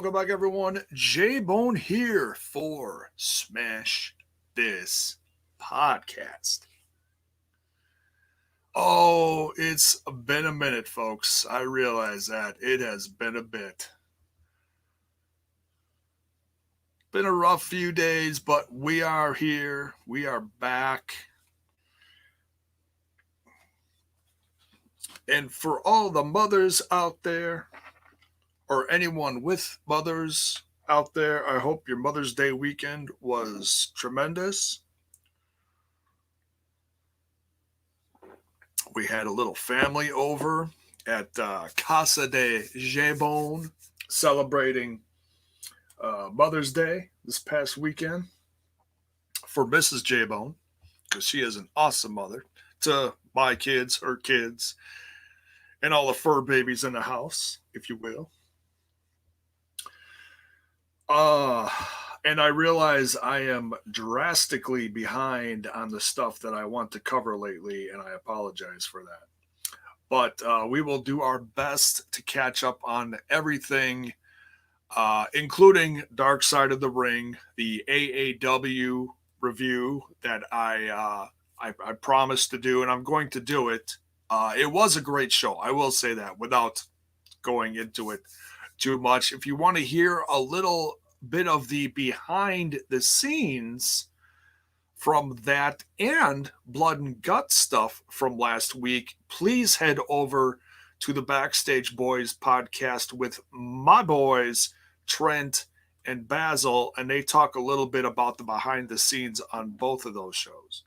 Welcome back, everyone. J-Bone here for Smash This Podcast. Oh, it's been a minute, folks. I realize that. It has been a bit. Been a rough few days, but we are here. We are back. And for all the mothers out there, or anyone with mothers out there, I hope your Mother's Day weekend was tremendous. We had a little family over at Casa de Jabon celebrating Mother's Day this past weekend for Mrs. Jabon, because she is an awesome mother to my kids, her kids, and all the fur babies in the house, if you will. And I realize I am drastically behind on the stuff that I want to cover lately, and I apologize for that. But we will do our best to catch up on everything, including Dark Side of the Ring, the AAW review that I promised to do, and I'm going to do it. It was a great show, I will say that, without going into it too much. If you want to hear a little bit of the behind the scenes from that and blood and gut stuff from last week, please head over to the Backstage Boys podcast with my boys Trent and Basil, and they talk a little bit about the behind the scenes on both of those shows.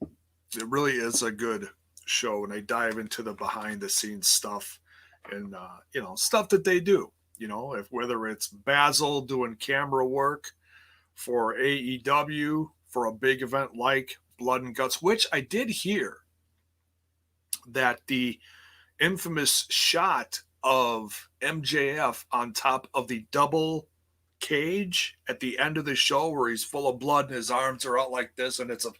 It really is a good show, and they dive into the behind the scenes stuff and stuff that they do, whether it's Basil doing camera work for AEW for a big event like Blood and Guts, which I did hear that the infamous shot of MJF on top of the double cage at the end of the show where he's full of blood and his arms are out like this and it's a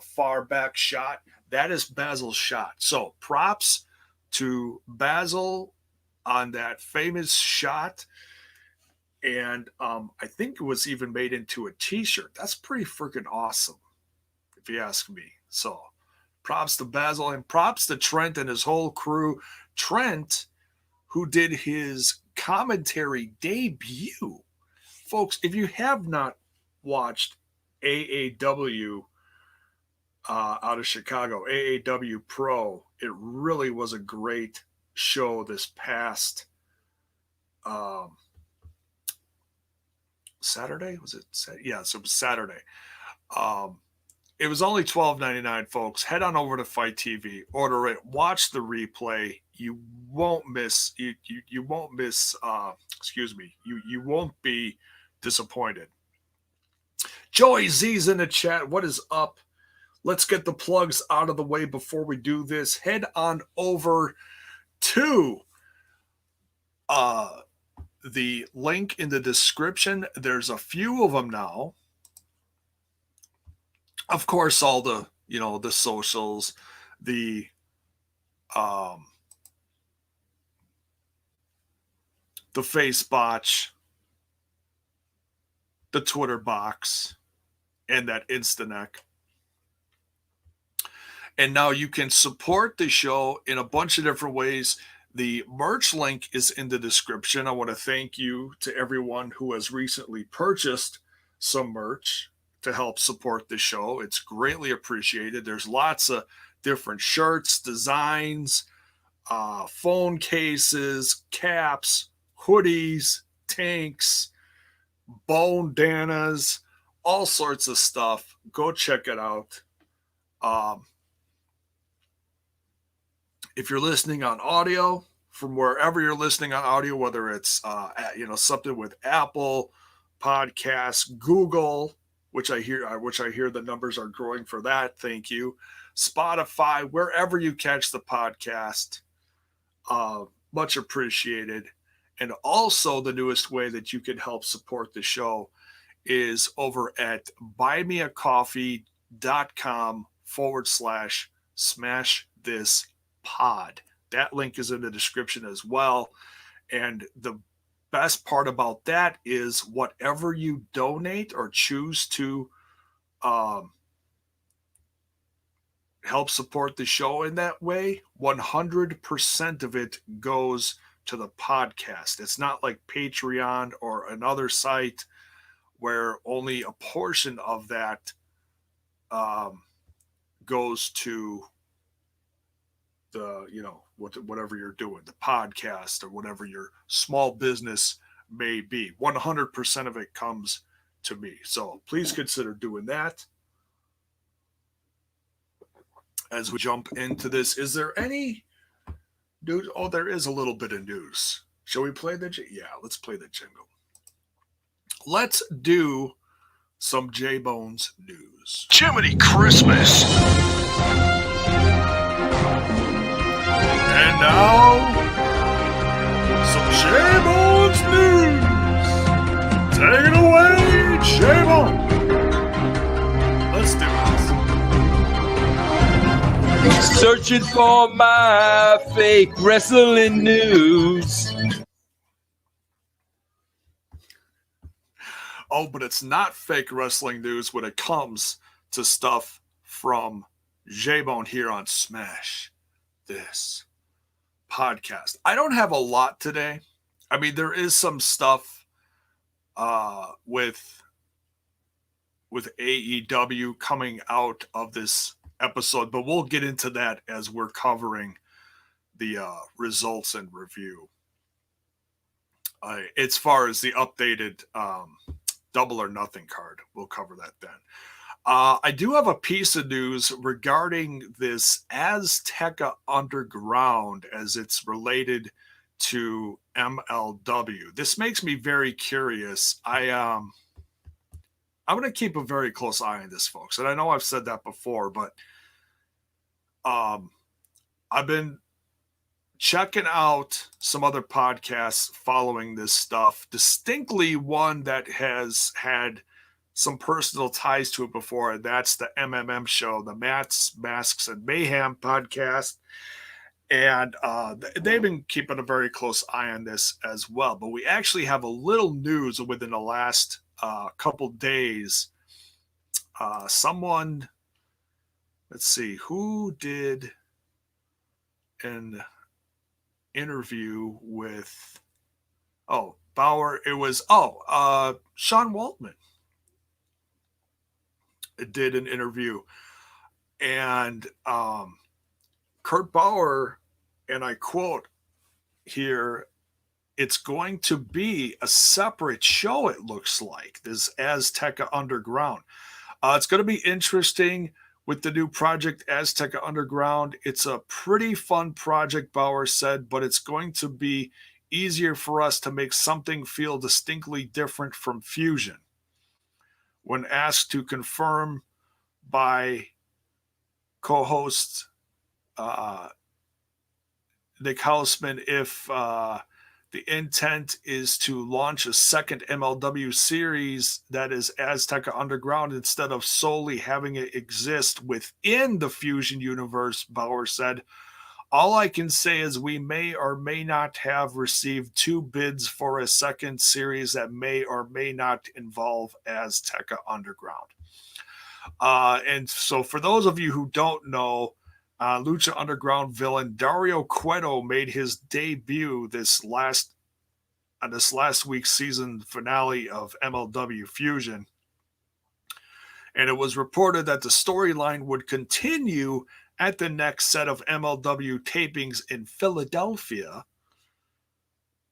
far back shot, that is Basil's shot. So props to Basil on that famous shot. And I think it was even made into a t-shirt. That's pretty freaking awesome, if you ask me. So props to Basil and props to Trent and his whole crew. Trent, who did his commentary debut. Folks, if you have not watched AAW out of Chicago, AAW Pro, it really was a great show this past Saturday. Was it? Yes, it was Saturday. It was only $12.99, folks. Head on over to Fight TV, order it, watch the replay. You won't miss. You won't miss. You won't be disappointed. Joey Z's in the chat. What is up? Let's get the plugs out of the way before we do this. Head on over to the link in the description. There's a few of them now. Of course, all the, the socials, the face botch, the Twitter box, and that Instanek. And now you can support the show in a bunch of different ways. The merch link is in the description. I want to thank you to everyone who has recently purchased some merch to help support the show. It's greatly appreciated. There's lots of different shirts, designs, phone cases, caps, hoodies, tanks, bandanas, all sorts of stuff. Go check it out. If you're listening on audio, from wherever you're listening on audio, whether it's something with Apple Podcasts, Google, which I hear the numbers are growing for that. Thank you. Spotify, wherever you catch the podcast, much appreciated. And also the newest way that you can help support the show is over at buymeacoffee.com/smash this pod. That link is in the description as well. And the best part about that is whatever you donate or choose to help support the show in that way, 100% of it goes to the podcast. It's not like Patreon or another site where only a portion of that goes to the, whatever you're doing, the podcast or whatever your small business may be. 100% of it comes to me. So please consider doing that. As we jump into this, is there any news? Oh, there is a little bit of news. Shall we play the yeah, let's play the jingle. Let's do some J-Bones news. Jiminy Christmas! And now, some J-Bones news. Take it away, J-Bone. Let's do this. Searching for my fake wrestling news. Oh, but it's not fake wrestling news when it comes to stuff from J-Bone here on Smash This Podcast. I don't have a lot today. I mean, there is some stuff with AEW coming out of this episode, but we'll get into that as we're covering the results and review. As far as the updated Double or Nothing card, we'll cover that then. I do have a piece of news regarding this Azteca Underground as it's related to MLW. This makes me very curious. I'm going to keep a very close eye on this, folks. And I know I've said that before, but I've been checking out some other podcasts following this stuff. Distinctly one that has had some personal ties to it before, and that's the MMM show, the Mats, Masks, and Mayhem podcast. And they've been keeping a very close eye on this as well. But we actually have a little news within the last couple days. Someone, let's see, who did an interview with, Bauer. It was, Sean Waltman did an interview. And Kurt Bauer, and I quote here, it's going to be a separate show, it looks like, this Azteca Underground. It's going to be interesting with the new project, Azteca Underground. It's a pretty fun project, Bauer said, but it's going to be easier for us to make something feel distinctly different from Fusion. When asked to confirm by co-host Nick Hausman if the intent is to launch a second MLW series that is Azteca Underground instead of solely having it exist within the Fusion universe, Bauer said. All I can say is we may or may not have received 2 bids for a second series that may or may not involve Azteca Underground. And so for those of you who don't know, Lucha Underground villain Dario Cueto made his debut this last week's season finale of MLW Fusion. And it was reported that the storyline would continue at the next set of MLW tapings in Philadelphia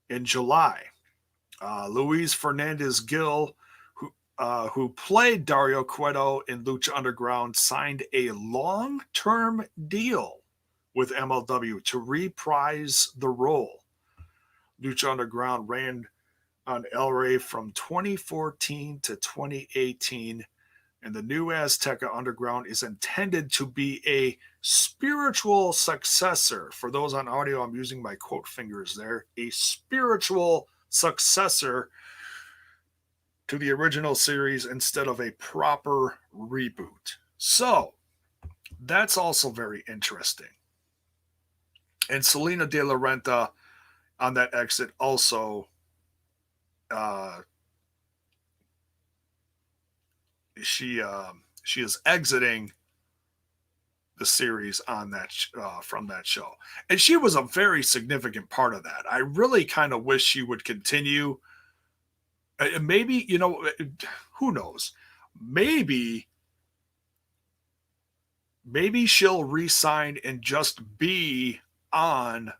in July. Luis Fernandez-Gil, who played Dario Cueto in Lucha Underground, signed a long-term deal with MLW to reprise the role. Lucha Underground ran on El Rey from 2014 to 2018, and the new Azteca Underground is intended to be a spiritual successor. For those on audio, I'm using my quote fingers there. A spiritual successor to the original series instead of a proper reboot. So, that's also very interesting. And Selena De La Renta on that exit also she is exiting the series on that from that show, and she was a very significant part of that. I really kind of wish she would continue. Maybe, who knows? Maybe she'll resign and just be on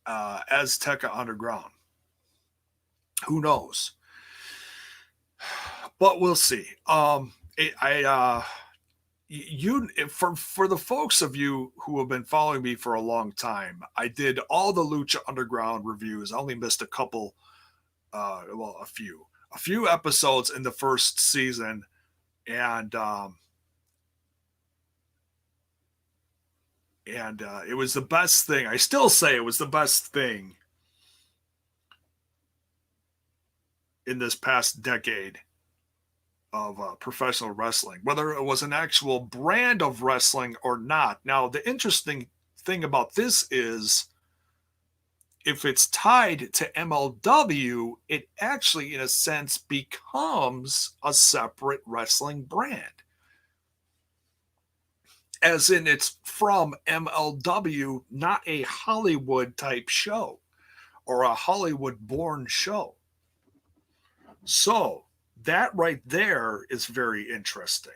Azteca Underground. Who knows? But we'll see. For the folks of you who have been following me for a long time, I did all the Lucha Underground reviews. I only missed a couple, a few episodes in the first season, and it was the best thing. I still say it was the best thing in this past decade of professional wrestling, whether it was an actual brand of wrestling or not. Now, the interesting thing about this is if it's tied to MLW, it actually, in a sense, becomes a separate wrestling brand. As in, it's from MLW, not a Hollywood type show or a Hollywood born show. So that right there is very interesting.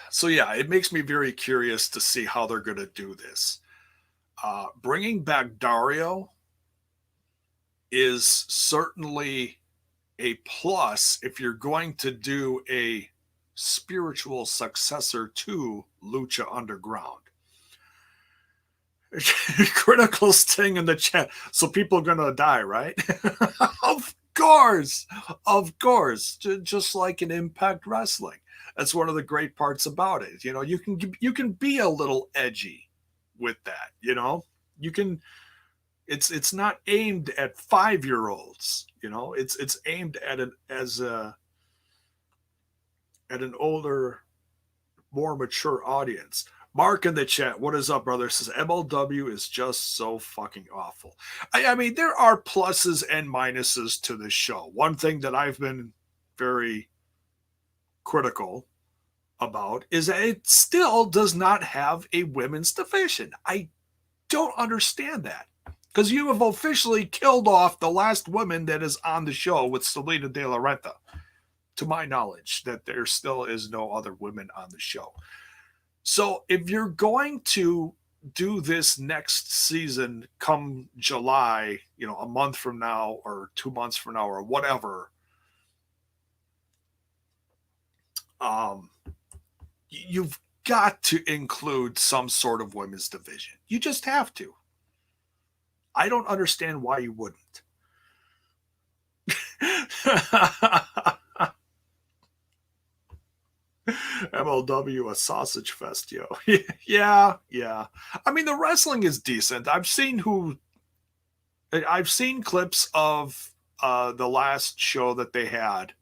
So yeah, it makes me very curious to see how they're going to do this. Bringing back Dario is certainly a plus if you're going to do a spiritual successor to Lucha Underground. Critical Sting in the chat. So people are gonna die, right? Of course. Just like in Impact Wrestling. That's one of the great parts about it. You can be a little edgy with that. You can. It's not aimed at 5-year-olds. It's aimed at an older, more mature audience. Mark in the chat, what is up, brother? Says MLW is just so fucking awful. I mean, there are pluses and minuses to this show. One thing that I've been very critical about is that it still does not have a women's division. I don't understand that. Because you have officially killed off the last woman that is on the show with Selena De La Renta. To my knowledge, that there still is no other women on the show. So if you're going to do this next season come July, a month from now or 2 months from now or whatever, you've got to include some sort of women's division. You just have to. I don't understand why you wouldn't. MLW a sausage fest, yo. Yeah. I mean, the wrestling is decent. I've seen clips of the last show that they had,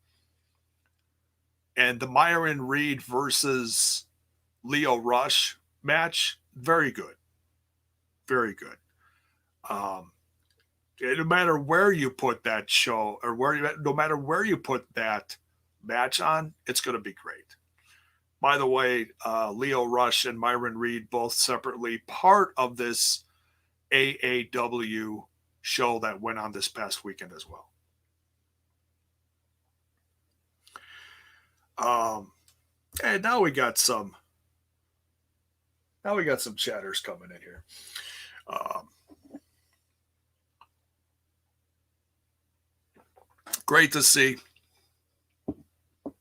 and the Myron Reed versus Leo Rush match, very good. No matter where you put that show or no matter where you put that match on, it's going to be great. By the way, Leo Rush and Myron Reed both separately part of this AAW show that went on this past weekend as well. And now we got some chatters coming in here. Great to see.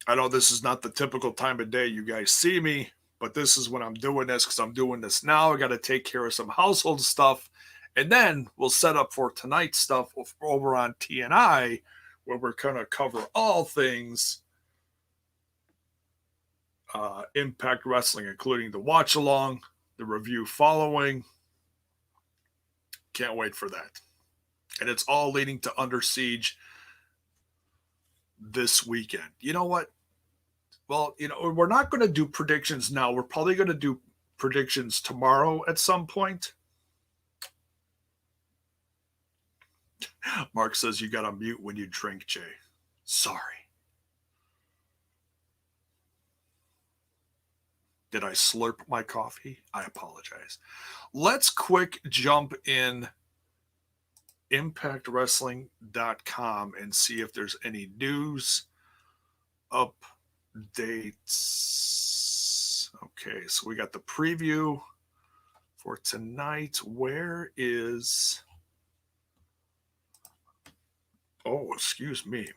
I know this is not the typical time of day you guys see me, but this is when I'm doing this because I'm doing this now. I got to take care of some household stuff, and then we'll set up for tonight's stuff over on TNI, where we're going to cover all things Impact Wrestling, including the watch along, the review following. Can't wait for that. And it's all leading to Under Siege this weekend. You know what? Well, we're not going to do predictions now. We're probably going to do predictions tomorrow at some point. Mark says you got to mute when you drink, Jay. Sorry. Did I slurp my coffee? I apologize. Let's quick jump in ImpactWrestling.com and see if there's any news updates. Okay, so we got the preview for tonight. Where is... Oh, excuse me.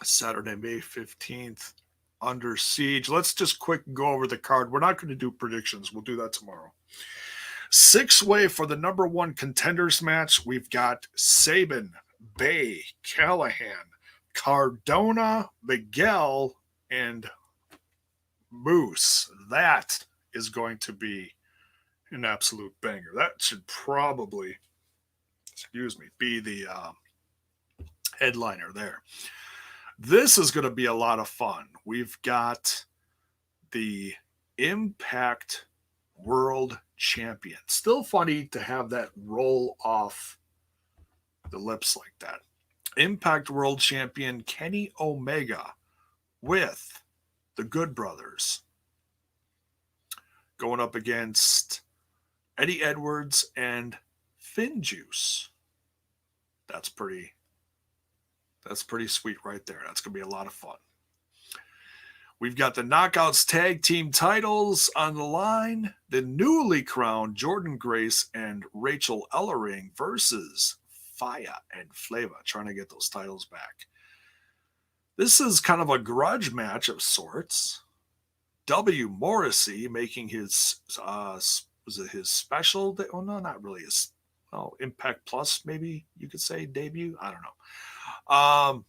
Saturday, May 15th. Under Siege. Let's just quick go over the card. We're not going to do predictions. We'll do that tomorrow. 6-way for the number 1 contenders match. We've got Sabin, Bay, Callahan, Cardona, Miguel, and Moose. That is going to be an absolute banger. That should probably, be the headliner there. This is going to be a lot of fun. We've got the Impact World Champion. Still funny to have that roll off the lips like that. Impact World Champion Kenny Omega with the Good Brothers going up against Eddie Edwards and Finn Juice. That's pretty sweet right there. That's going to be a lot of fun. We've got the Knockouts Tag Team titles on the line. The newly crowned Jordan Grace and Rachel Ellering versus Fire and Flava, trying to get those titles back. This is kind of a grudge match of sorts. W. Morrissey making his, was it his special? Oh, no, not really his, Impact Plus, maybe you could say, debut? I don't know.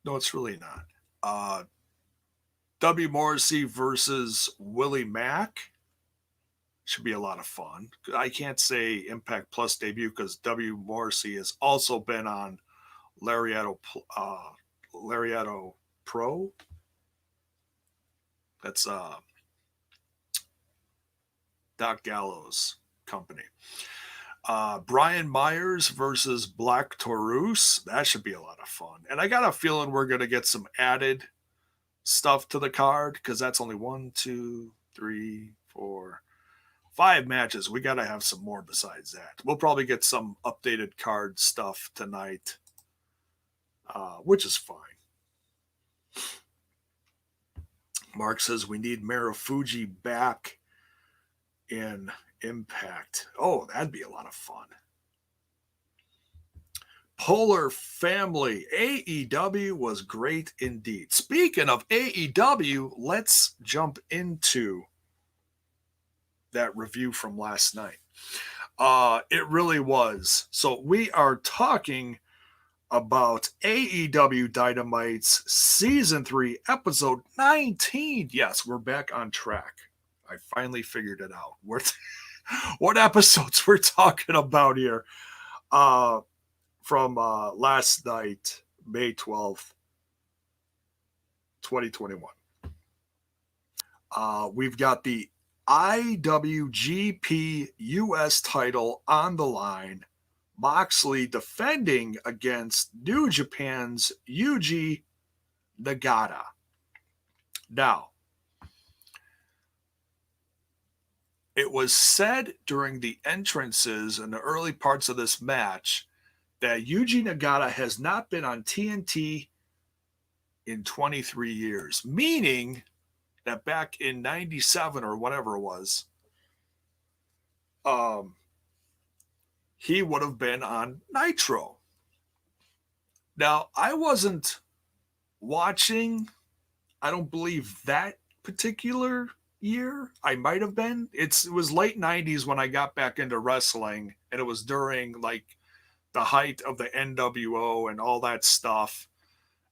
No, it's really not. W. Morrissey versus Willie Mack should be a lot of fun. I can't say Impact Plus debut because W. Morrissey has also been on Lariato Pro. That's Doc Gallows' company. Brian Myers versus Black Taurus. That should be a lot of fun. And I got a feeling we're going to get some added stuff to the card because that's only 1, 2, 3, 4, 5 matches. We got to have some more besides that. We'll probably get some updated card stuff tonight, which is fine. Mark says we need Marufuji back in Impact. Oh, that'd be a lot of fun. Polar Family. AEW was great indeed. Speaking of AEW, let's jump into that review from last night. It really was. So we are talking about AEW Dynamite's Season 3, Episode 19. Yes, we're back on track. I finally figured it out. What episodes we're talking about here from last night, May 12th, 2021. We've got the IWGP US title on the line. Moxley defending against New Japan's Yuji Nagata. Now, it was said during the entrances and the early parts of this match that Yuji Nagata has not been on TNT in 23 years, meaning that back in 97 or whatever it was, he would have been on Nitro. Now, I wasn't watching, I don't believe, that particular year. I might have been. It was late 90s when I got back into wrestling, and it was during like the height of the NWO and all that stuff.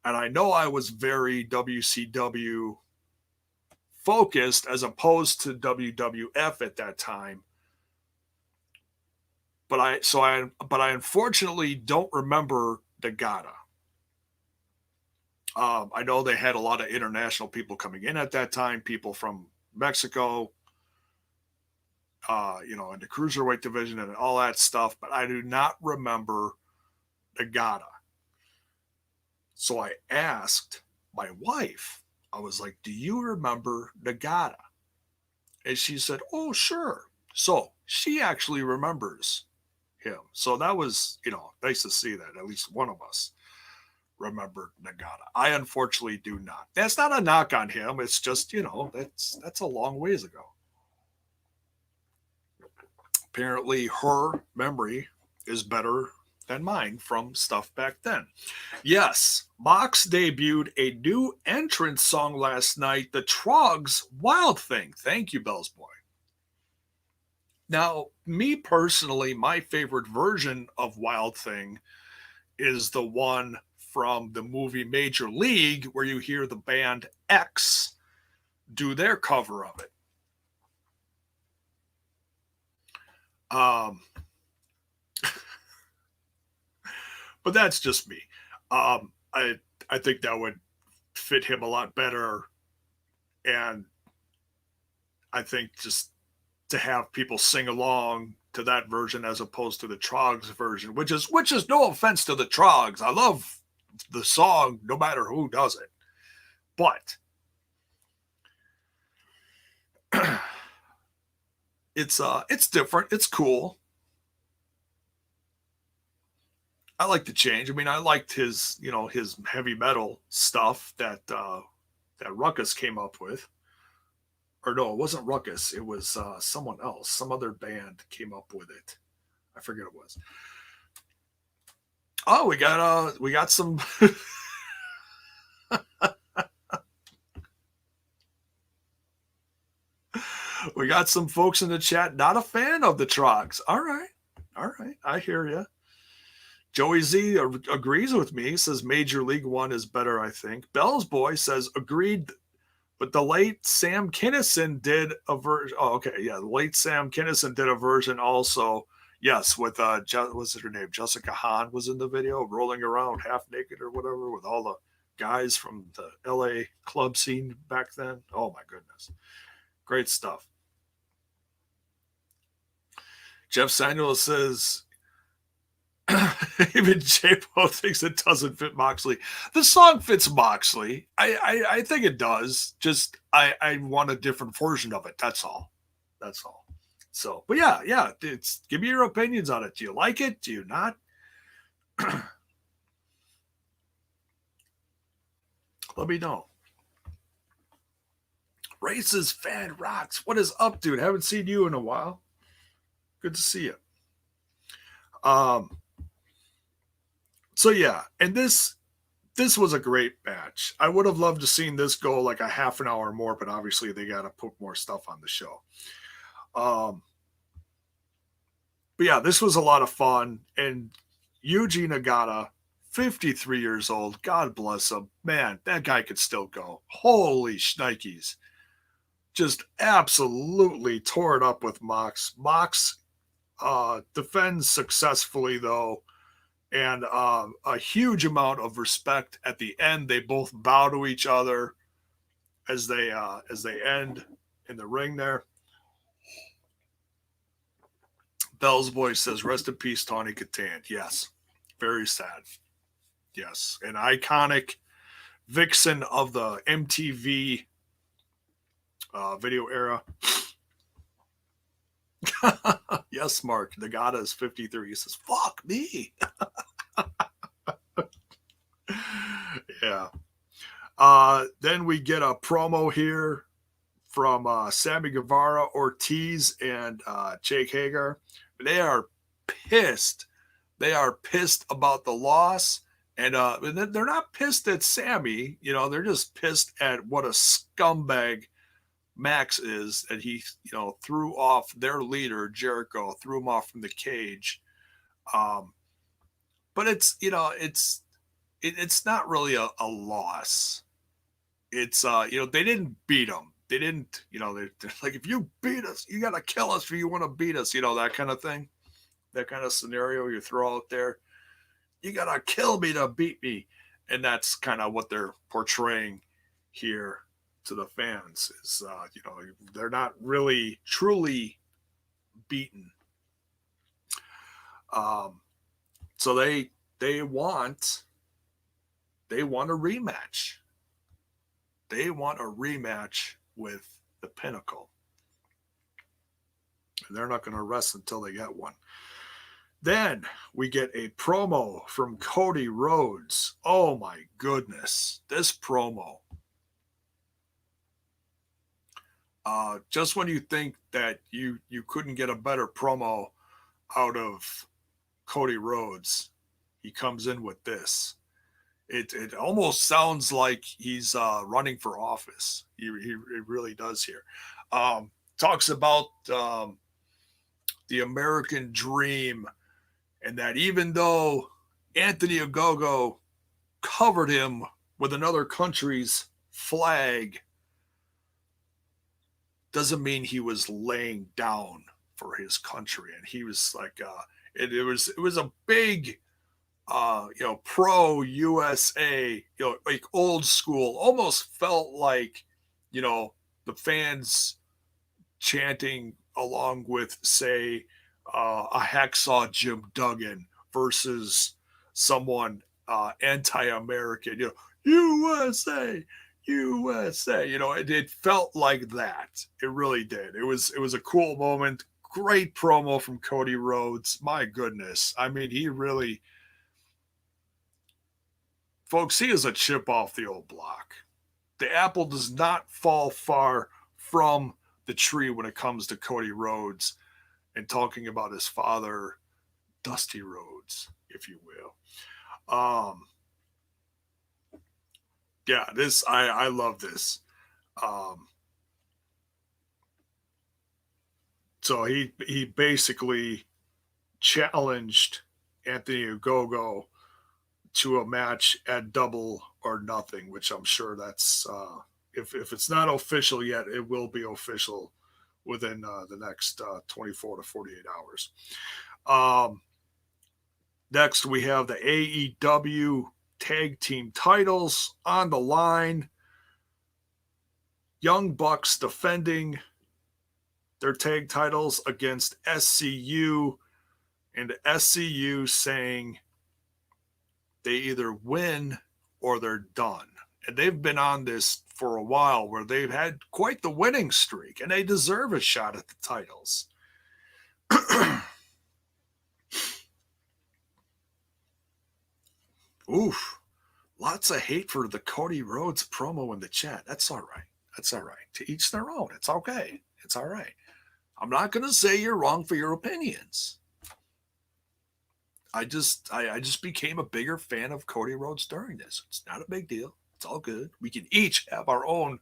And I know I was very WCW focused as opposed to WWF at that time. but I unfortunately don't remember Nagata. I know they had a lot of international people coming in at that time, people from Mexico, in the cruiserweight division and all that stuff, but I do not remember Nagata. So I asked my wife, I was like, do you remember Nagata? And she said, oh, sure. So she actually remembers him. So that was, nice to see that at least one of us remembered Nagata. I unfortunately do not. That's not a knock on him. It's just, that's a long ways ago. Apparently her memory is better than mine from stuff back then. Yes, Mox debuted a new entrance song last night, the Trogs Wild Thing. Thank you, Bells Boy. Now, me personally, my favorite version of Wild Thing is the one from the movie Major League, where you hear the band X do their cover of it. But that's just me. I think that would fit him a lot better, and I think just to have people sing along to that version as opposed to the Trogs version, which is no offense to the Trogs. I love the song no matter who does it, but it's different. It's cool. I like the change. I mean, I liked his heavy metal stuff that Ruckus came up with. Or no, it wasn't Ruckus. It was someone else. Some other band came up with it. I forget what it was. Oh, we got some. We got some folks in the chat not a fan of the Trogs. All right, I hear you. Joey Z agrees with me. He says Major League One is better, I think. Bell's Boy says agreed, but the late Sam Kinison did a version. Oh, okay, yeah, the late Sam Kinison did a version also. Yes, with what's her name? Jessica Hahn was in the video, rolling around half naked or whatever, with all the guys from the LA club scene back then. Oh my goodness, great stuff. Jeff Samuel says. Even J-Po thinks it doesn't fit Moxley. The song fits Moxley. I think it does. Just I want a different version of it. That's all. So, but yeah. Give me your opinions on it. Do you like it? Do you not? Let me know. Races fan rocks. What is up, dude? Haven't seen you in a while. Good to see you. So yeah, and this was a great match. I would have loved to seen this go like a half an hour more, but obviously they got to put more stuff on the show. But yeah, this was a lot of fun. And Yuji Nagata, 53 years old, God bless him. Man, that guy could still go. Holy shnikes. Just absolutely tore it up with Mox. Mox defends successfully, though. And a huge amount of respect at the end. They both bow to each other as they end in the ring there. Bell's voice says, "Rest in peace, Tawny Katan." Yes, very sad. Yes, an iconic vixen of the MTV video era. Yes, Mark. Nagata is 53. He says, "Fuck me." Yeah. Then we get a promo here from Sammy Guevara, Ortiz, and Jake Hager. They are pissed. They are pissed about the loss. And they're not pissed at Sammy. They're just pissed at what a scumbag Max is, that he, threw off their leader, Jericho, threw him off from the cage. But it's not really a loss. It's, they didn't beat him. They didn't, they're like, if you beat us, you got to kill us if you want to beat us, that kind of thing. that kind of scenario you throw out there. You got to kill me to beat me. And that's kind of what they're portraying here to the fans is, they're not really truly beaten. So they want a rematch. They want a rematch with the Pinnacle. And they're not going to rest until they get one. Then we get a promo from Cody Rhodes. Oh my goodness. This promo. Just when you think that you couldn't get a better promo out of Cody Rhodes, he comes in with this. It almost sounds like he's running for office. He really does here. Talks about the American dream, and that even though Anthony Ogogo covered him with another country's flag, doesn't mean he was laying down for his country. And he was like, it was a big, pro USA, like old school, almost felt like, the fans chanting along with, say, a Hacksaw Jim Duggan versus someone anti-American, USA, USA. It felt like that. It really did. It was a cool moment. Great promo from Cody Rhodes. My goodness. I mean, he really, folks, he is a chip off the old block. The apple does not fall far from the tree when it comes to Cody Rhodes and talking about his father, Dusty Rhodes, if you will. Yeah, this I love this. So he basically challenged Anthony Ogogo to a match at Double or Nothing, which I'm sure that's if it's not official yet, it will be official within the next 24 to 48 hours. Next, we have the AEW Tag Team Titles on the line. Young Bucks defending their tag titles against SCU, and SCU saying they either win or they're done. And they've been on this for a while where they've had quite the winning streak, and they deserve a shot at the titles. Oof. Lots of hate for the Cody Rhodes promo in the chat. That's all right. That's all right. To each their own. It's okay. It's all right. I'm not going to say you're wrong for your opinions. I just became a bigger fan of Cody Rhodes during this. It's not a big deal. It's all good. We can each have our own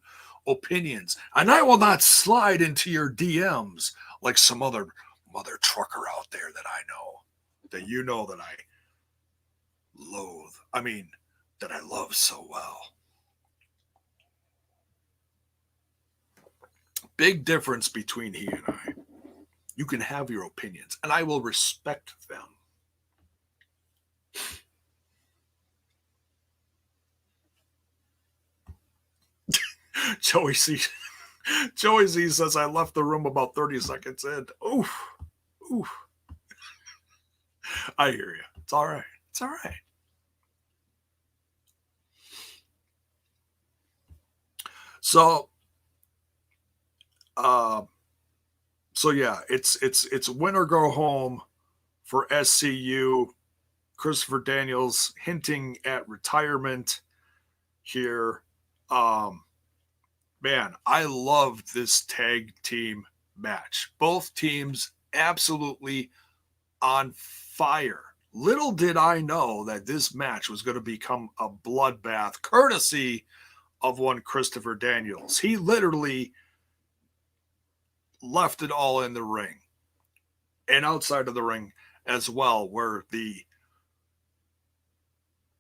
opinions. And I will not slide into your DMs like some other mother trucker out there that I know. That you know that I loathe. I mean, that I love so well. Big difference between he and I. You can have your opinions, and I will respect them. Joey Z says, I left the room about 30 seconds in. Oof. Oof. I hear you. It's all right. It's all right. So yeah, it's win or go home for SCU. Christopher Daniels hinting at retirement here. Man, I loved this tag team match. Both teams absolutely on fire. Little did I know that this match was going to become a bloodbath, courtesy of one Christopher Daniels. He literally left it all in the ring and outside of the ring as well, where the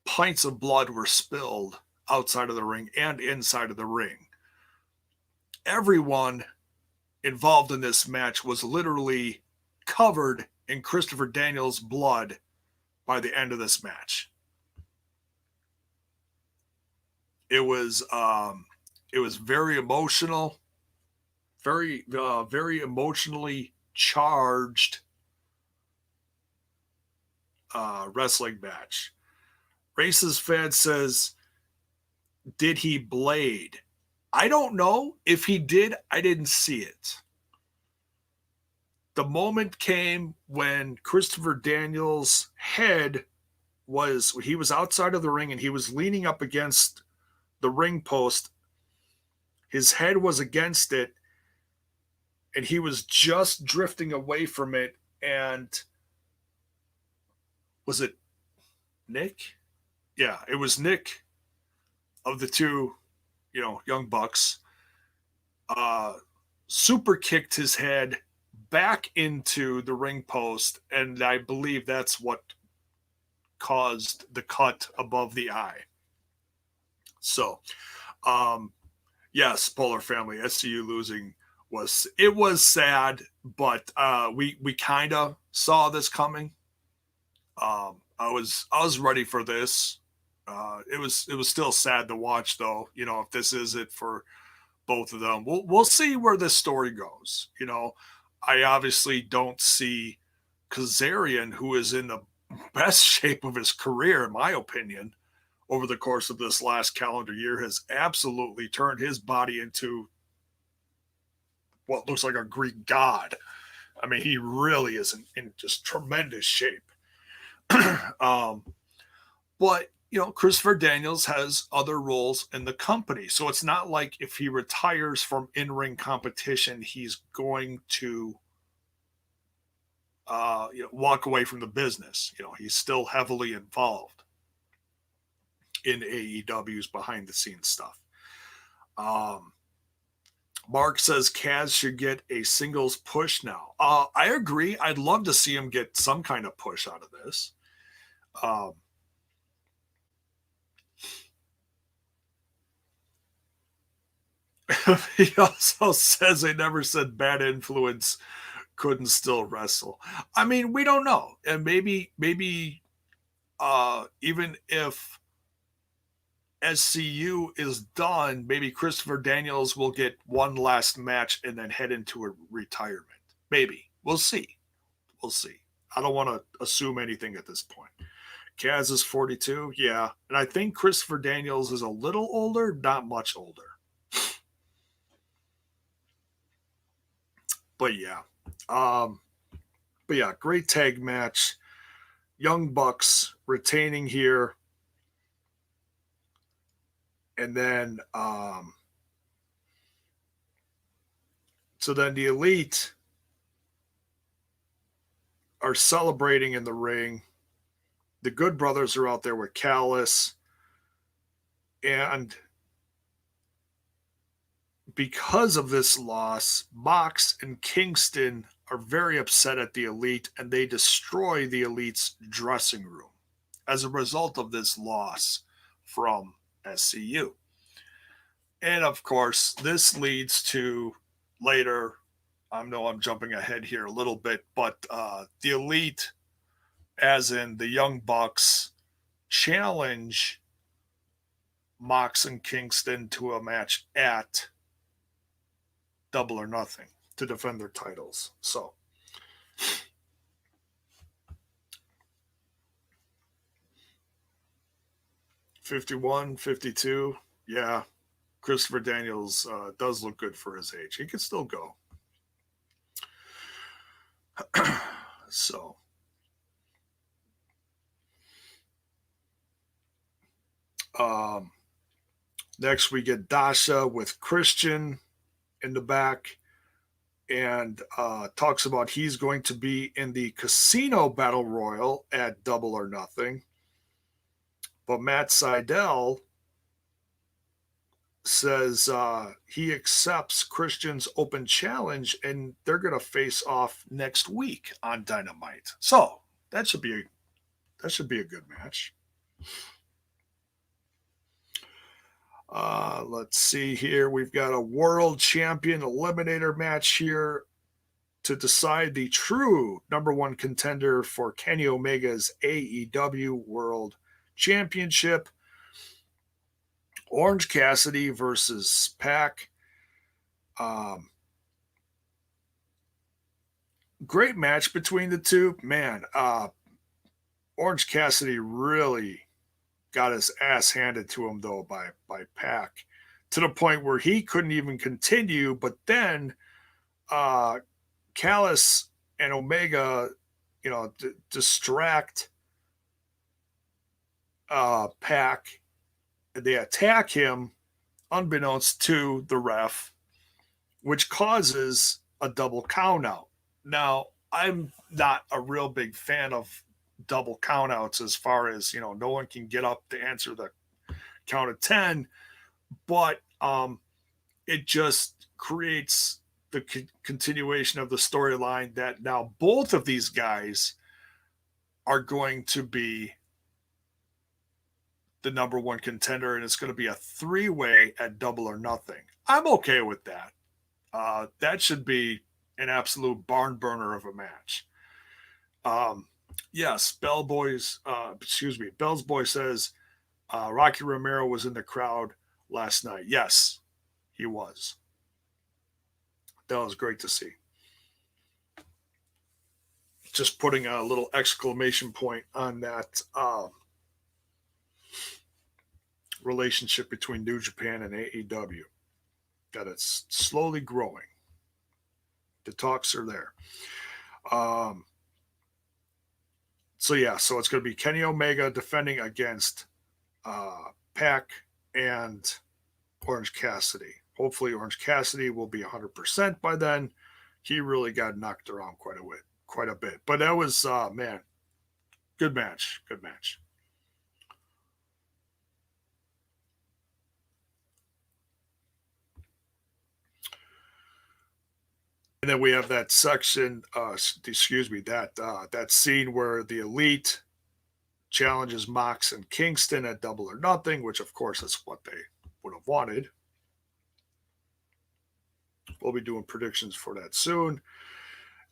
pints of blood were spilled outside of the ring and inside of the ring. Everyone involved in this match was literally covered in Christopher Daniels' blood by the end of this match. It was very emotional, very emotionally charged wrestling match. Racist Fan says, did he blade? I don't know. If he did, I didn't see it. The moment came when Christopher Daniels' head he was outside of the ring and he was leaning up against the ring post. His head was against it and he was just drifting away from it. And was it Nick? Yeah, it was Nick of the two, young bucks. Super kicked his head back into the ring post, and I believe that's what caused the cut above the eye. So, yes, Polar Family, SCU losing was sad, but we kind of saw this coming. I was ready for this. It was still sad to watch, though. If this is it for both of them, we'll see where this story goes. I obviously don't see Kazarian, who is in the best shape of his career, in my opinion, over the course of this last calendar year, has absolutely turned his body into what looks like a Greek god. I mean, he really is in just tremendous shape. But, Christopher Daniels has other roles in the company. So it's not like if he retires from in-ring competition, he's going to walk away from the business. He's still heavily involved in AEW's behind-the-scenes stuff. Mark says Kaz should get a singles push now. I agree. I'd love to see him get some kind of push out of this. He also says they never said Bad Influence couldn't still wrestle. I mean, we don't know. And maybe even if SCU is done, maybe Christopher Daniels will get one last match and then head into a retirement. Maybe. We'll see. I don't want to assume anything at this point. Kaz is 42. Yeah. And I think Christopher Daniels is a little older, not much older. But yeah. Great tag match. Young Bucks retaining here. And then so then the Elite are celebrating in the ring. The Good Brothers are out there with Callis. And because of this loss, Mox and Kingston are very upset at the Elite, and they destroy the Elite's dressing room as a result of this loss from SCU. And of course, this leads to later, I know I'm jumping ahead here a little bit, but the Elite, as in the Young Bucks, challenge Mox and Kingston to a match at Double or Nothing to defend their titles. So, $51-52. Yeah, Christopher Daniels does look good for his age. He could still go. So, next we get Dasha with Christian in the back, and talks about he's going to be in the Casino Battle Royal at Double or Nothing. But Matt Sydal says he accepts Christian's open challenge, and they're going to face off next week on Dynamite. So that should be a good match. Let's see here. We've got a world champion eliminator match here to decide the true number one contender for Kenny Omega's AEW World Championship. Orange Cassidy versus Pac. Great match between the two. Man, Orange Cassidy really got his ass handed to him, though, by Pac, to the point where he couldn't even continue. But then Callis and Omega, distract Pac. They attack him unbeknownst to the ref, which causes a double countout. Now, I'm not a real big fan of double countouts as far as, no one can get up to answer the count of 10, but it just creates the continuation of the storyline that now both of these guys are going to be the number one contender, and it's going to be a three-way at Double or Nothing. I'm okay with that. That should be an absolute barn burner of a match. Yes, Bell's Boy says Rocky Romero was in the crowd last night. Yes, he was. That was great to see. Just putting a little exclamation point on that relationship between New Japan and AEW. That it's slowly growing. The talks are there. So it's going to be Kenny Omega defending against Pac and Orange Cassidy. Hopefully Orange Cassidy will be 100% by then. He really got knocked around quite a bit. But that was, good match. Good match. And then we have that section, that scene where the Elite challenges Mox and Kingston at Double or Nothing, which of course is what they would have wanted. We'll be doing predictions for that soon.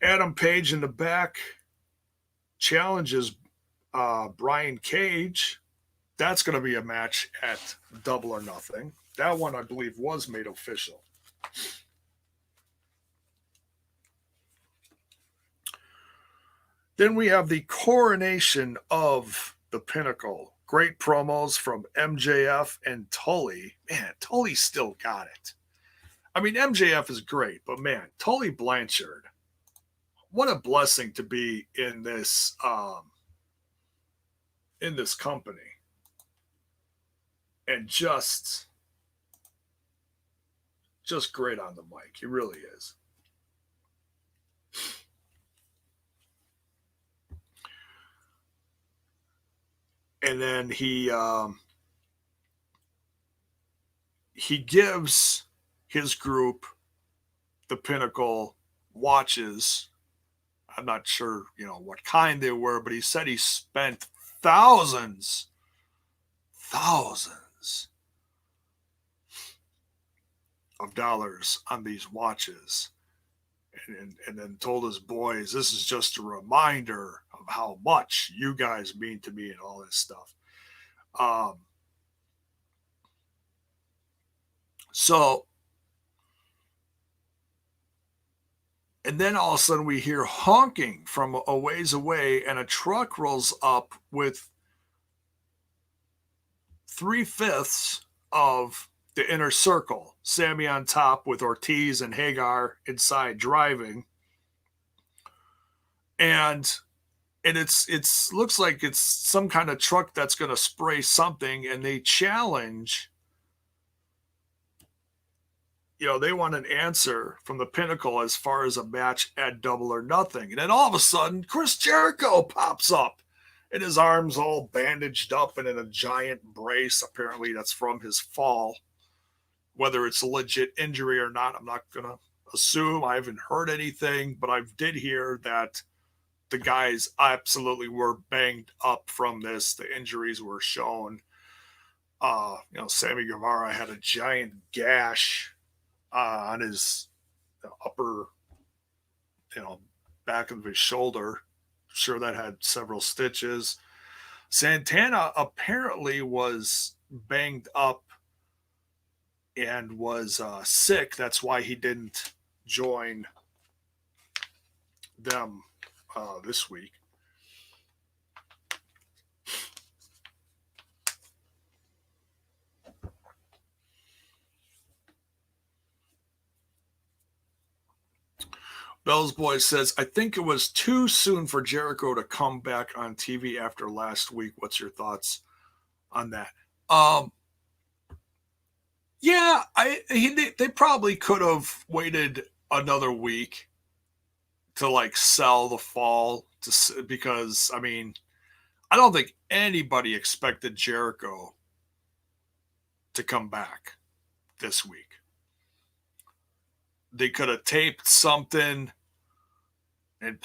Adam Page in the back challenges Brian Cage. That's going to be a match at Double or Nothing. That one, I believe, was made official. Then we have the coronation of the Pinnacle. Great promos from MJF and Tully. Man, Tully still got it. I mean, MJF is great, but man, Tully Blanchard, what a blessing to be in this company. And just great on the mic. He really is. And then he gives his group, the Pinnacle, watches. I'm not sure, what kind they were, but he said he spent thousands of dollars on these watches. And then told his boys, this is just a reminder of how much you guys mean to me and all this stuff. And then all of a sudden we hear honking from a ways away, and a truck rolls up with 3/5 of the Inner Circle. Sammy on top with Ortiz and Hagar inside driving. And it's looks like it's some kind of truck that's going to spray something, and they challenge, they want an answer from the Pinnacle as far as a match at Double or Nothing. And then all of a sudden, Chris Jericho pops up, and his arms all bandaged up and in a giant brace. Apparently that's from his fall. Whether it's a legit injury or not, I'm not going to assume. I haven't heard anything, but I did hear that the guys absolutely were banged up from this. The injuries were shown. Sammy Guevara had a giant gash on his upper back of his shoulder. Sure, that had several stitches. Santana apparently was banged up and was sick. That's why he didn't join them this week. Bell's Boy says, I think it was too soon for Jericho to come back on TV after last week. What's your thoughts on that? Yeah, they probably could have waited another week to like sell the fall because I mean, I don't think anybody expected Jericho to come back this week. They could have taped something and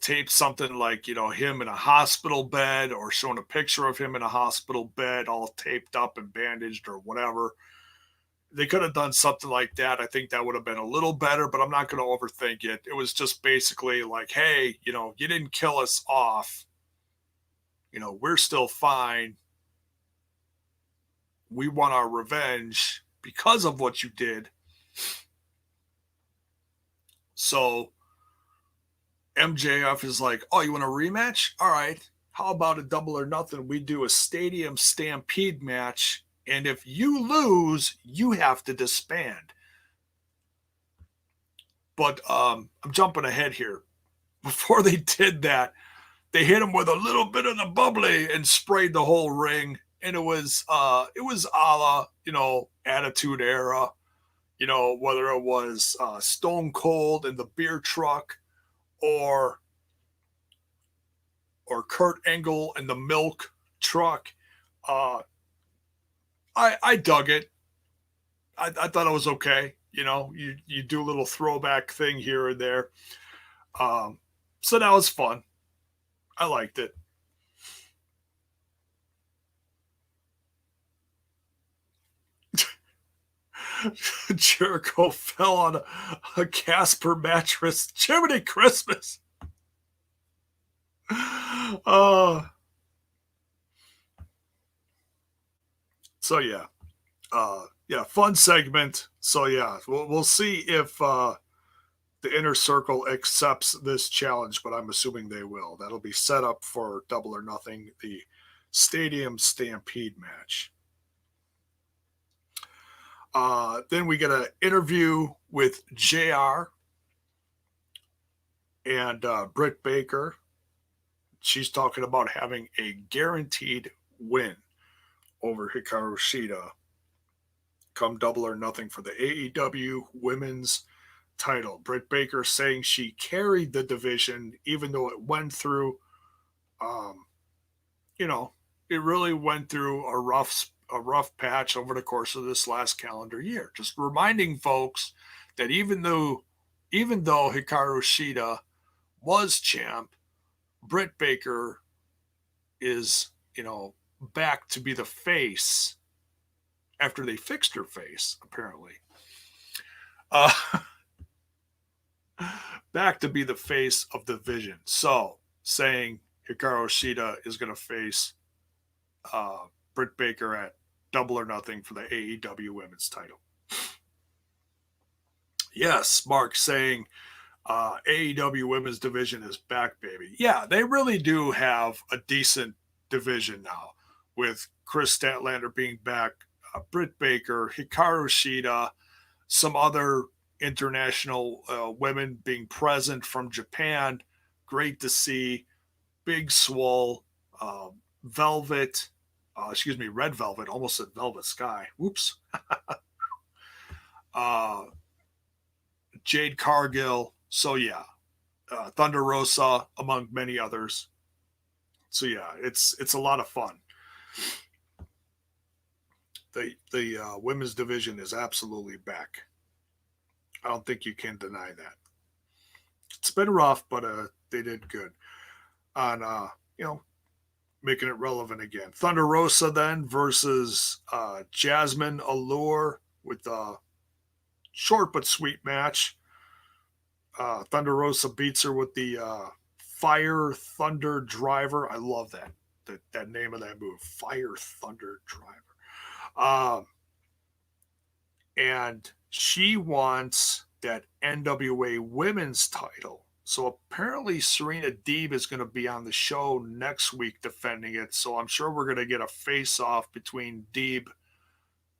taped something like, him in a hospital bed or shown a picture of him in a hospital bed, all taped up and bandaged or whatever. They could have done something like that. I think that would have been a little better, but I'm not going to overthink it. It was just basically like, hey, you didn't kill us off. We're still fine. We want our revenge because of what you did. So MJF is like, oh, you want a rematch? All right. How about a double or nothing? We do a stadium stampede match. And if you lose, you have to disband. But I'm jumping ahead here. Before they did that, they hit him with a little bit of the bubbly and sprayed the whole ring. And it was a la, Attitude Era. Whether it was Stone Cold in the beer truck or Kurt Angle in the milk truck. I dug it. I thought it was okay. You do a little throwback thing here and there. So that was fun. I liked it. Jericho fell on a Casper mattress. Jiminy Christmas. So yeah. Fun segment. So yeah, we'll see if the Inner Circle accepts this challenge, but I'm assuming they will. That'll be set up for Double or Nothing, the Stadium Stampede match. Then we get an interview with JR and Britt Baker. She's talking about having a guaranteed win over Hikaru Shida come Double or Nothing for the AEW Women's title. Britt Baker saying she carried the division even though it went through, it really went through a rough patch over the course of this last calendar year. Just reminding folks that even though Hikaru Shida was champ, Britt Baker is, back to be the face after they fixed her face, apparently. Back to be the face of the division. So, saying Hikaru Shida is going to face Britt Baker at Double or Nothing for the AEW Women's title. Yes, Mark saying AEW Women's division is back, baby. Yeah, they really do have a decent division now with Chris Statlander being back, Britt Baker, Hikaru Shida, some other international women being present from Japan. Great to see. Big Swole, Velvet, Red Velvet, almost said Velvet Sky. Whoops. Jade Cargill. So yeah, Thunder Rosa, among many others. So yeah, it's a lot of fun. The women's division is absolutely back. I don't think you can deny that. It's been rough, but they did good on making it relevant again. Thunder Rosa then versus Jazmin Allure with a short but sweet match. Thunder Rosa beats her with the Fire Thunder Driver. I love that name of that move, Fire Thunder Driver. And she wants that NWA Women's title. So apparently Serena Deeb is going to be on the show next week defending it. So I'm sure we're going to get a face-off between Deeb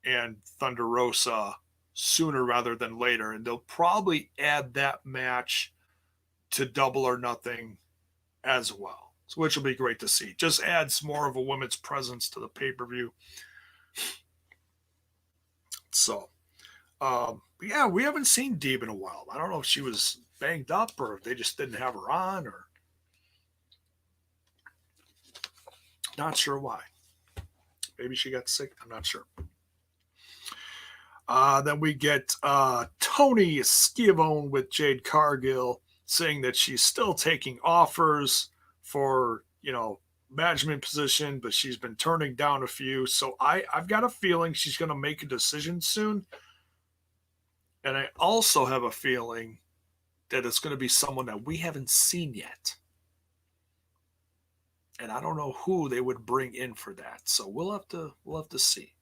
and Thunder Rosa sooner rather than later. And they'll probably add that match to Double or Nothing as well, so which will be great to see. Just adds more of a women's presence to the pay-per-view. So, yeah, we haven't seen Deeb in a while. I don't know if she was banged up or if they just didn't have her on, or not sure why. Maybe she got sick. I'm not sure. Then we get Tony Skibone with Jade Cargill saying that she's still taking offers for, management position, but she's been turning down a few. So I've got a feeling she's going to make a decision soon. And I also have a feeling that it's going to be someone that we haven't seen yet. And I don't know who they would bring in for that. So we'll have to see.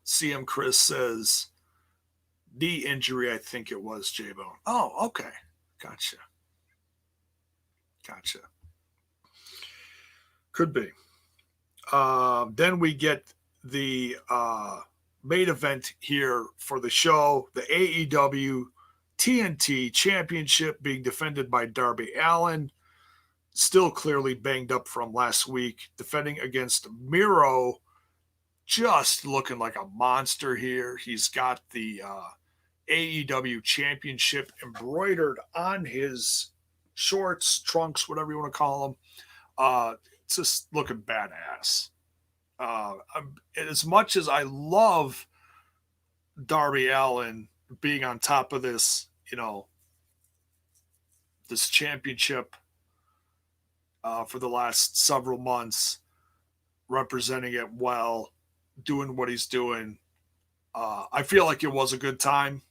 CM Chris says knee injury, I think it was, J-Bone. Oh, okay. Gotcha. Could be. Then we get the main event here for the show, the AEW TNT Championship being defended by Darby Allin, still clearly banged up from last week, defending against Miro, just looking like a monster here. He's got the AEW Championship embroidered on his shorts, trunks, whatever you want to call them. It's just looking badass. As much as I love Darby Allin being on top of this, this championship for the last several months, representing it well, doing what he's doing, I feel like it was a good time.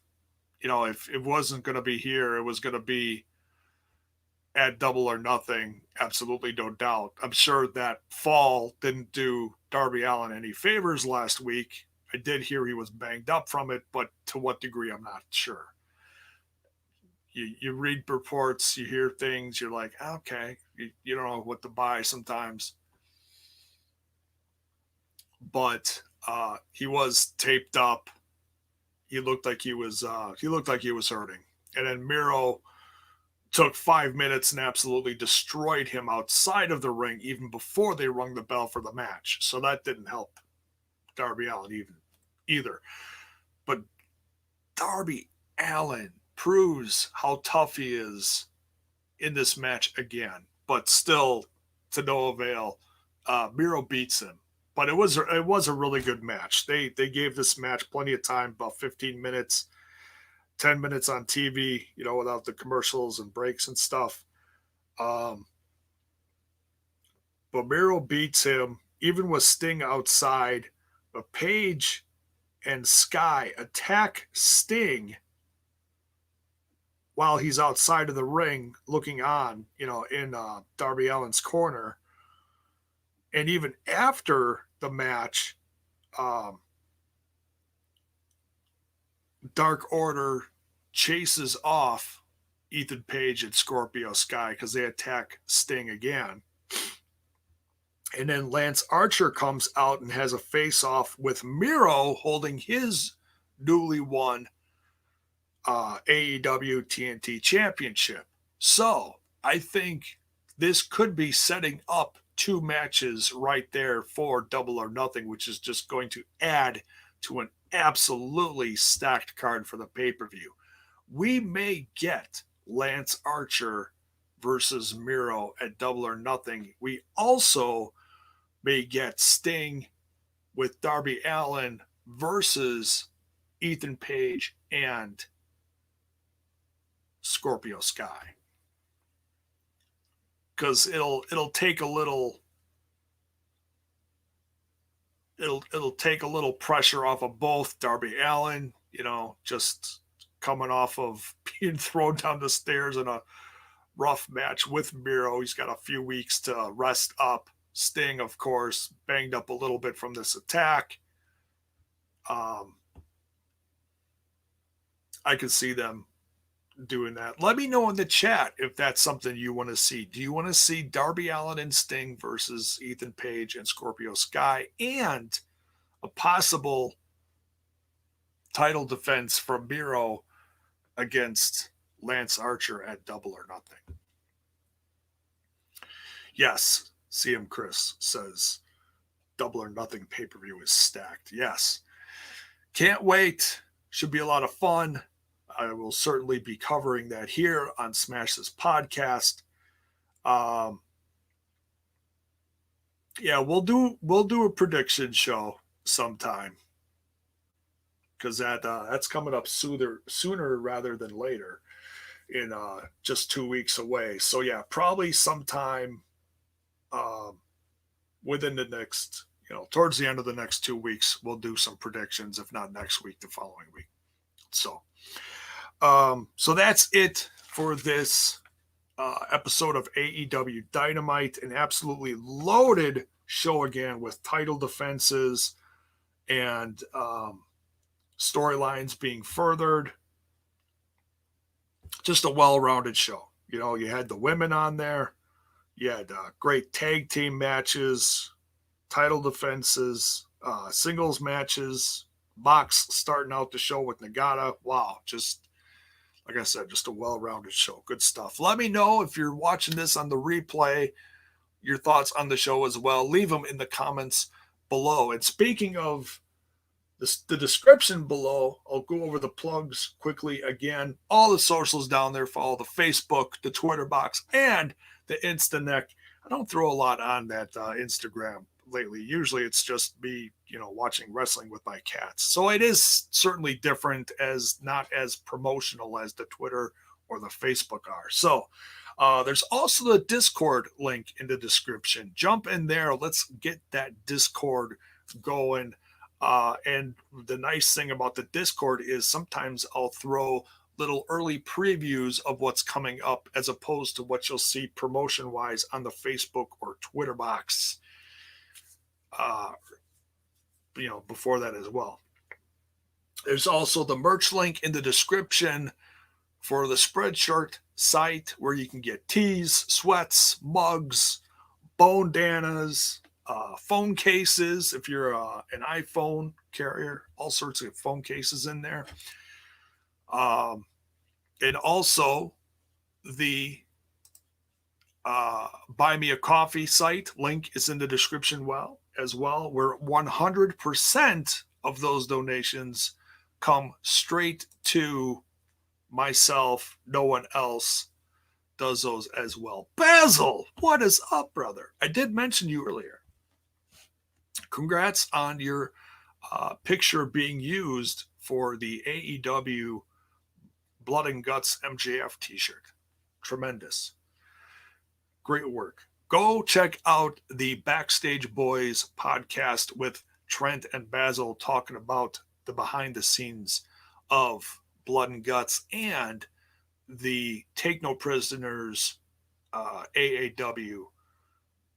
If it wasn't going to be here, it was going to be at Double or Nothing. Absolutely no doubt. I'm sure that fall didn't do Darby Allin any favors last week. I did hear he was banged up from it, but to what degree, I'm not sure. You read reports, you hear things, you're like, okay, you don't know what to buy sometimes. But he was taped up. He looked like he was hurting. And then Miro took 5 minutes and absolutely destroyed him outside of the ring even before they rung the bell for the match. So that didn't help Darby Allin either. But Darby Allin proves how tough he is in this match again, but still to no avail. Miro beats him. But it was a really good match. They gave this match plenty of time, about 15 minutes, 10 minutes on TV, without the commercials and breaks and stuff. But Miro beats him, even with Sting outside. But Paige and Sky attack Sting while he's outside of the ring looking on, in Darby Allin's corner. And even after the match, Dark Order chases off Ethan Page and Scorpio Sky because they attack Sting again. And then Lance Archer comes out and has a face-off with Miro holding his newly won AEW TNT Championship. So I think this could be setting up 2 matches right there for Double or Nothing, which is just going to add to an absolutely stacked card for the pay-per-view. We may get Lance Archer versus Miro at Double or Nothing. We also may get Sting with Darby Allin versus Ethan Page and Scorpio Sky. Because it'll take a little it'll take a little pressure off of both Darby Allin, just coming off of being thrown down the stairs in a rough match with Miro. He's got a few weeks to rest up. Sting, of course, banged up a little bit from this attack. I could see them doing that. Let me know in the chat if that's something you want to see. Do you want to see Darby Allin and Sting versus Ethan Page and Scorpio Sky, and a possible title defense from Miro against Lance Archer at Double or Nothing? Yes, CM Chris says Double or Nothing pay-per-view is stacked. Yes. Can't wait. Should be a lot of fun. I will certainly be covering that here on Smash This Podcast. Yeah, we'll do a prediction show sometime, because that's coming up sooner rather than later, in just 2 weeks away. So yeah, probably sometime within the next, towards the end of the next 2 weeks, we'll do some predictions. If not next week, the following week. So that's it for this episode of AEW Dynamite. An absolutely loaded show again, with title defenses and storylines being furthered. Just a well-rounded show. You had the women on there. You had great tag team matches, title defenses, singles matches, Mox starting out the show with Nagata. Wow, just like I said, just a well-rounded show. Good stuff. Let me know if you're watching this on the replay, your thoughts on the show as well. Leave them in the comments below. And speaking of the description below, I'll go over the plugs quickly again. All the socials down there. Follow the Facebook, the Twitter box, and the Instaneck. I don't throw a lot on that Instagram lately. Usually it's just me, watching wrestling with my cats. So it is certainly different, as not as promotional as the Twitter or the Facebook are. So there's also the Discord link in the description. Jump in there. Let's get that Discord going. And the nice thing about the Discord is sometimes I'll throw little early previews of what's coming up, as opposed to what you'll see promotion wise on the Facebook or Twitter box, before that as well. There's also the merch link in the description for the Spreadshirt site, where you can get tees, sweats, mugs, bandanas, phone cases. If you're an iPhone carrier, all sorts of phone cases in there. And also the Buy Me a Coffee site link is in the description as well, where 100% of those donations come straight to myself. No one else does those as well. Basil, what is up, brother? I did mention you earlier. Congrats on your picture being used for the AEW Blood and Guts MJF t-shirt. Tremendous. Great work. Go check out the Backstage Boys podcast with Trent and Basil, talking about the behind the scenes of Blood and Guts and the Take No Prisoners AAW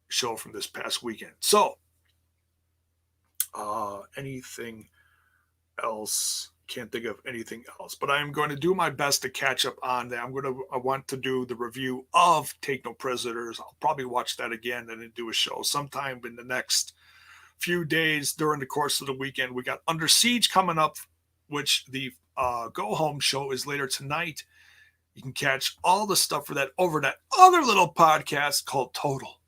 show from this past weekend. So, anything else? Can't think of anything else, but I'm going to do my best to catch up on that. I want to do the review of Take No Prisoners. I'll probably watch that again and then do a show sometime in the next few days during the course of the weekend. We got Under Siege coming up, which the Go Home show is later tonight. You can catch all the stuff for that over that other little podcast called Total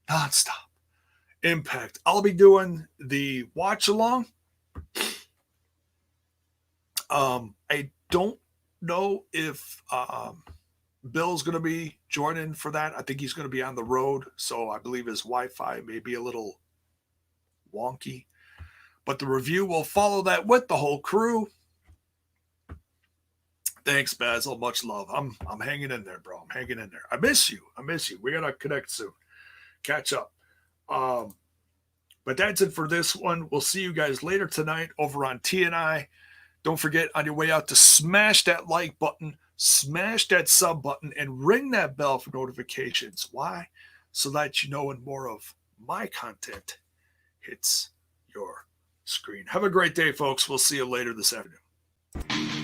Nonstop Impact. I'll be doing the watch along. I don't know if Bill's going to be joining for that. I think he's going to be on the road, so I believe his Wi-Fi may be a little wonky. But the review will follow that with the whole crew. Thanks, Basil. Much love. I'm hanging in there, bro. I'm hanging in there. I miss you. We got to connect soon. Catch up. But that's it for this one. We'll see you guys later tonight over on TNI. Don't forget, on your way out, to smash that like button, smash that sub button, and ring that bell for notifications. Why? So that you know when more of my content hits your screen. Have a great day, folks. We'll see you later this afternoon.